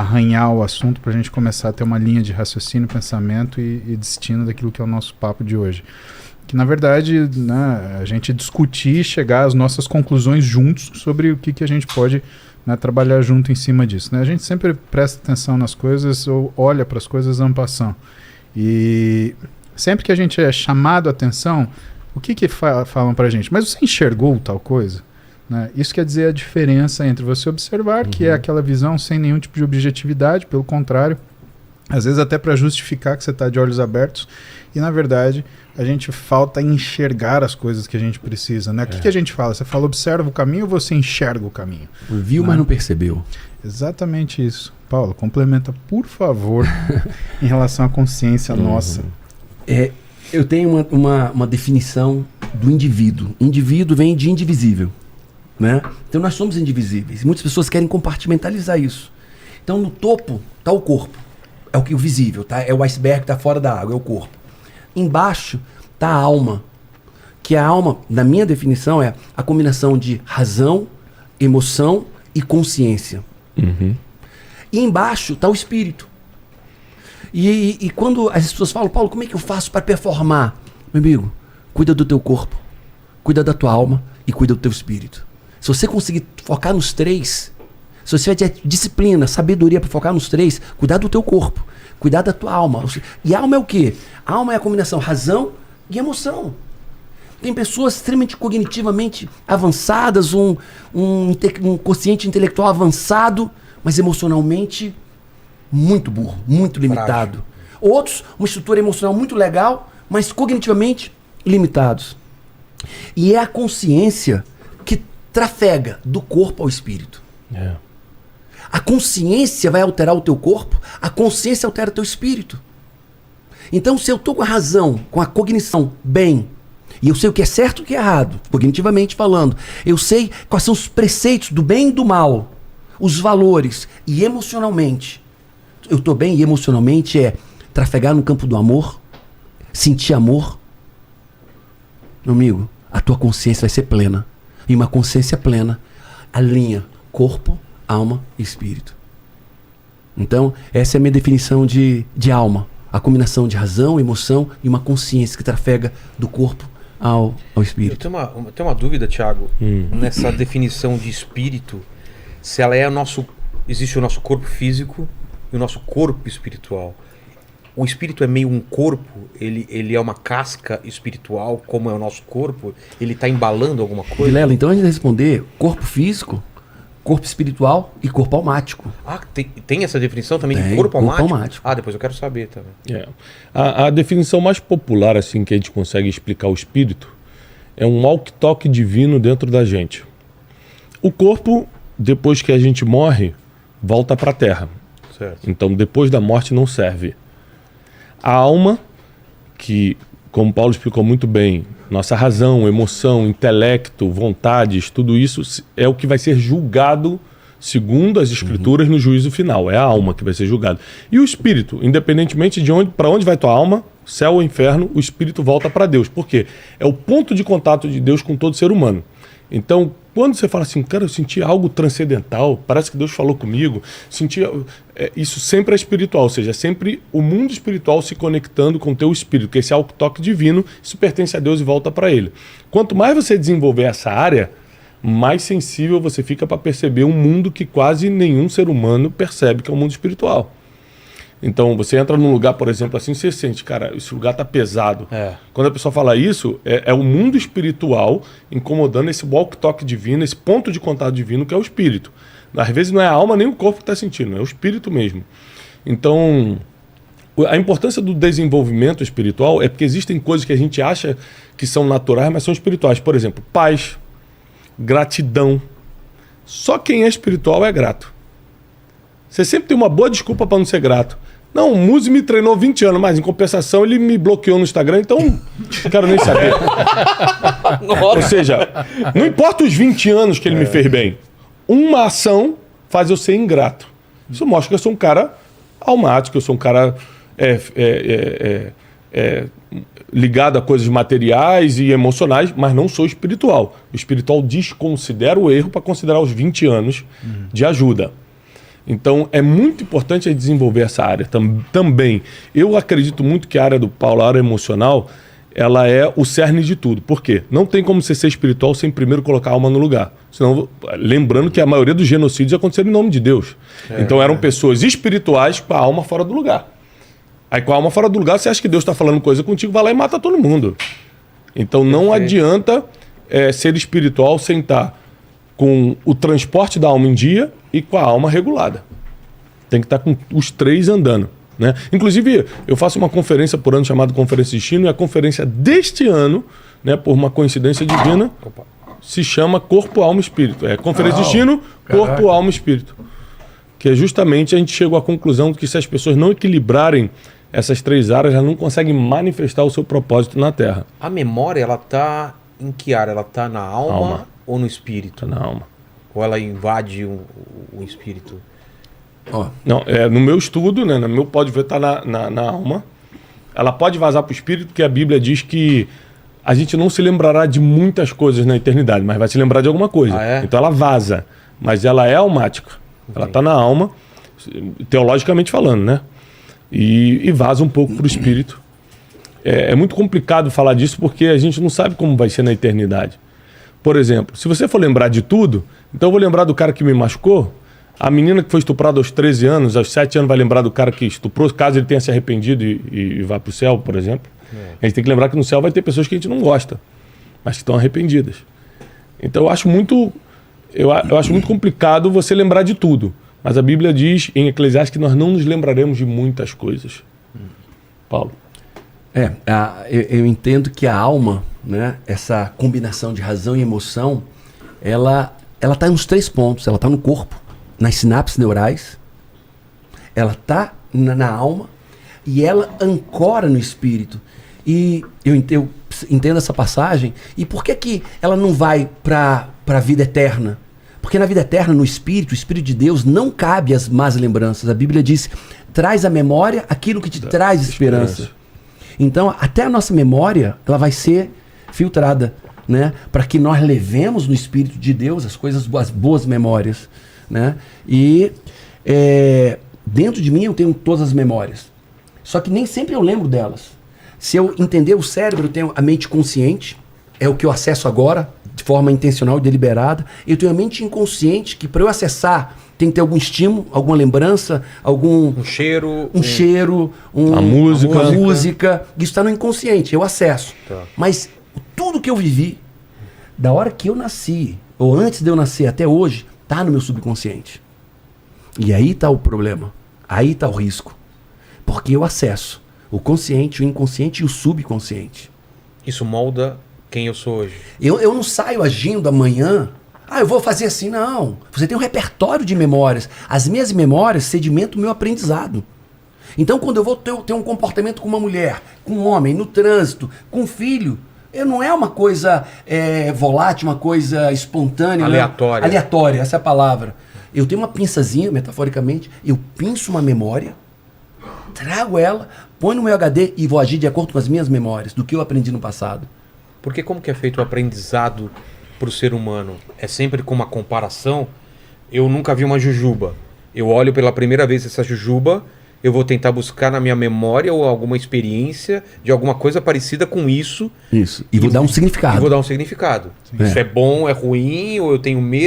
arranhar o assunto para a gente começar a ter uma linha de raciocínio, pensamento e destino daquilo que é o nosso papo de hoje. Que, na verdade, né, a gente discutir e chegar às nossas conclusões juntos sobre o que a gente pode, né, trabalhar junto em cima disso. Né? A gente sempre presta atenção nas coisas ou olha para as coisas en passant. E sempre que a gente é chamado a atenção, o que falam para a gente? Mas você enxergou tal coisa? Né? Isso quer dizer a diferença entre você observar, que é aquela visão sem nenhum tipo de objetividade, pelo contrário, às vezes até para justificar que você está de olhos abertos, e na verdade a gente falta enxergar as coisas que a gente precisa. Né? O que a gente fala? Você fala observa o caminho ou você enxerga o caminho? Viu, mas não percebeu. Exatamente isso. Paulo, complementa, por favor, em relação à consciência nossa. Eu tenho uma definição do indivíduo. Indivíduo vem de indivisível. Né? Então nós somos indivisíveis. Muitas pessoas querem compartimentalizar isso. Então no topo está o corpo. É o visível, tá? É o iceberg que está fora da água, é o corpo. Embaixo está a alma. Que a alma, na minha definição, é a combinação de razão, emoção e consciência. E embaixo está o espírito. E quando as pessoas falam, Paulo, como é que eu faço para performar? Meu amigo, cuida do teu corpo, cuida da tua alma e cuida do teu espírito. Se você conseguir focar nos três, se você tiver disciplina, sabedoria para focar nos três, cuidar do teu corpo, cuidar da tua alma. E alma é o quê? A alma é a combinação razão e emoção. Tem pessoas extremamente cognitivamente avançadas, um consciente intelectual avançado, mas emocionalmente muito burro, muito limitado. Outros, uma estrutura emocional muito legal, mas cognitivamente limitados. E é a consciência que trafega do corpo ao espírito. A consciência vai alterar o teu corpo, a consciência altera o teu espírito. Então, se eu estou com a razão, com a cognição bem, e eu sei o que é certo e o que é errado, cognitivamente falando, eu sei quais são os preceitos do bem e do mal, os valores, e emocionalmente, eu estou bem e emocionalmente é trafegar no campo do amor, sentir amor. Meu amigo, a tua consciência vai ser plena. E uma consciência plena alinha corpo, alma e espírito. Então, essa é a minha definição de alma. A combinação de razão, emoção e uma consciência que trafega do corpo ao espírito. Eu tenho uma dúvida, Thiago, nessa definição de espírito, se ela é existe o nosso corpo físico e o nosso corpo espiritual. O espírito é meio um corpo, ele é uma casca espiritual, como é o nosso corpo, ele está embalando alguma coisa? Vilela, então antes de responder, corpo físico, corpo espiritual e corpo almático. Ah, tem essa definição também de corpo almático? Corpo almático. Ah, depois eu quero saber também. A definição mais popular assim que a gente consegue explicar o espírito é um walk-talk divino dentro da gente. O corpo, depois que a gente morre, volta para a terra. Certo. Então, depois da morte não serve. A alma, que, como Paulo explicou muito bem, nossa razão, emoção, intelecto, vontades, tudo isso é o que vai ser julgado, segundo as escrituras, no juízo final. É a alma que vai ser julgada. E o espírito, independentemente de para onde vai tua alma, céu ou inferno, o espírito volta para Deus. Por quê? É o ponto de contato de Deus com todo ser humano. Então, quando você fala assim, cara, eu senti algo transcendental, parece que Deus falou comigo, isso sempre é espiritual, ou seja, é sempre o mundo espiritual se conectando com o teu espírito, que esse é o toque divino, isso pertence a Deus e volta para Ele. Quanto mais você desenvolver essa área, mais sensível você fica para perceber um mundo que quase nenhum ser humano percebe, que é o mundo espiritual. Então, você entra num lugar, por exemplo, assim, você sente, cara, esse lugar tá pesado. Quando a pessoa fala isso, é o mundo espiritual incomodando esse walk-talk divino, esse ponto de contato divino que é o espírito. Às vezes não é a alma nem o corpo que está sentindo, é o espírito mesmo. Então, a importância do desenvolvimento espiritual é porque existem coisas que a gente acha que são naturais, mas são espirituais. Por exemplo, paz, gratidão. Só quem é espiritual é grato. Você sempre tem uma boa desculpa para não ser grato. Não, o Muzi me treinou 20 anos, mas em compensação ele me bloqueou no Instagram, então não quero nem saber. Ou seja, não importa os 20 anos que ele me fez bem, uma ação faz eu ser ingrato. Isso mostra que eu sou um cara almático, eu sou um cara ligado a coisas materiais e emocionais, mas não sou espiritual. O espiritual desconsidera o erro para considerar os 20 anos de ajuda. Então é muito importante a gente desenvolver essa área também. Eu acredito muito que a área do Paulo, a área emocional, ela é o cerne de tudo. Por quê? Não tem como você ser espiritual sem primeiro colocar a alma no lugar. Senão, lembrando que a maioria dos genocídios aconteceram em nome de Deus. Então eram pessoas espirituais com a alma fora do lugar. Aí com a alma fora do lugar, você acha que Deus está falando coisa contigo, vai lá e mata todo mundo. Então não adianta ser espiritual sem estar com o transporte da alma em dia e com a alma regulada. Tem que estar com os três andando. Né? Inclusive, eu faço uma conferência por ano chamada Conferência de Destino, e a conferência deste ano, né, por uma coincidência divina, se chama Corpo, Alma e Espírito. É Conferência de Destino, Corpo, Alma e Espírito. Que é justamente a gente chegou à conclusão de que se as pessoas não equilibrarem essas três áreas, elas não conseguem manifestar o seu propósito na Terra. A memória, ela tá em que área? Ela tá na alma ou no espírito? Tá na alma. Ou ela invade o espírito? Não, no meu estudo, né, no meu pode ver, tá na alma. Ela pode vazar para o espírito, porque a Bíblia diz que a gente não se lembrará de muitas coisas na eternidade, mas vai se lembrar de alguma coisa. Então ela vaza, mas ela é almática. Ela está na alma, teologicamente falando, né? E vaza um pouco para o espírito. É muito complicado falar disso porque a gente não sabe como vai ser na eternidade. Por exemplo, se você for lembrar de tudo, então eu vou lembrar do cara que me machucou, a menina que foi estuprada aos 13 anos, aos 7 anos vai lembrar do cara que estuprou, caso ele tenha se arrependido e vá para o céu, por exemplo. A gente tem que lembrar que no céu vai ter pessoas que a gente não gosta, mas que estão arrependidas. Então eu acho muito complicado você lembrar de tudo. Mas a Bíblia diz em Eclesiastes que nós não nos lembraremos de muitas coisas. Paulo. Eu entendo que a alma, né, essa combinação de razão e emoção, ela está nos 3 pontos. Ela está no corpo, nas sinapses neurais, ela está na alma e ela ancora no espírito. E eu entendo essa passagem. E por que ela não vai para a vida eterna? Porque na vida eterna, no Espírito, o Espírito de Deus, não cabe as más lembranças. A Bíblia diz, traz à memória aquilo que te traz esperança. Então, até a nossa memória, ela vai ser filtrada, né? Para que nós levemos no Espírito de Deus as coisas, as boas memórias, né? E dentro de mim eu tenho todas as memórias. Só que nem sempre eu lembro delas. Se eu entender o cérebro, eu tenho a mente consciente, é o que eu acesso agora, de forma intencional e deliberada. Eu tenho a mente inconsciente, que para eu acessar tem que ter algum estímulo, alguma lembrança, um cheiro, uma música. Isso está no inconsciente, eu acesso. Tá. Mas tudo que eu vivi, da hora que eu nasci, ou antes de eu nascer até hoje, está no meu subconsciente. E aí está o problema, aí está o risco. Porque eu acesso o consciente, o inconsciente e o subconsciente. Isso molda quem eu sou hoje. Eu não saio agindo amanhã, eu vou fazer assim, não. Você tem um repertório de memórias. As minhas memórias sedimentam o meu aprendizado. Então, quando eu vou ter um comportamento com uma mulher, com um homem, no trânsito, com um filho, não é uma coisa volátil, uma coisa espontânea. Aleatória. Aleatória, essa é a palavra. Eu tenho uma pinçazinha, metaforicamente, eu pinço uma memória, trago ela, põe no meu HD e vou agir de acordo com as minhas memórias, do que eu aprendi no passado. Porque como que é feito o aprendizado para o ser humano? É sempre com uma comparação? Eu nunca vi uma jujuba. Eu olho pela primeira vez essa jujuba, eu vou tentar buscar na minha memória ou alguma experiência de alguma coisa parecida com isso. Isso. E vou dar um significado. E vou dar um significado. Isso é bom, é ruim, ou eu tenho medo.